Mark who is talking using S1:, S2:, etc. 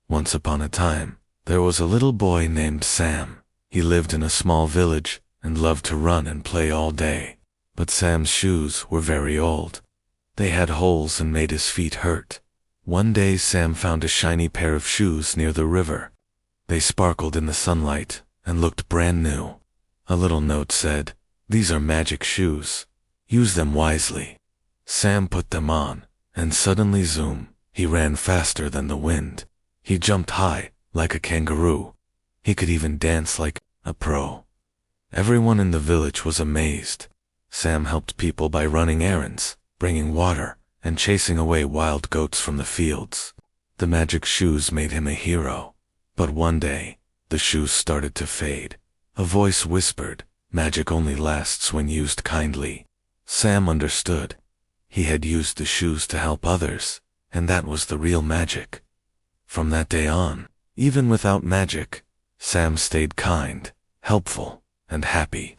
S1: Once upon a time, there was a little boy named Sam. He lived in a small village and loved to run and play all day. But Sam's shoes were very old. They had holes and made his feet hurt. One day Sam found a shiny pair of shoes near the river. They sparkled in the sunlight and looked brand new. A little note said, "These are magic shoes. Use them wisely." Sam put them on, and suddenly zoom, he ran faster than the wind. He jumped high, like a kangaroo. He could even dance like a pro. Everyone in the village was amazed. Sam helped people by running errands, bringing water, and chasing away wild goats from the fields. The magic shoes made him a hero. But one day, the shoes started to fade. A voice whispered, "Magic only lasts when used kindly." Sam understood. He had used the shoes to help others, and that was the real magic. From that day on, even without magic, Sam stayed kind, helpful, and happy.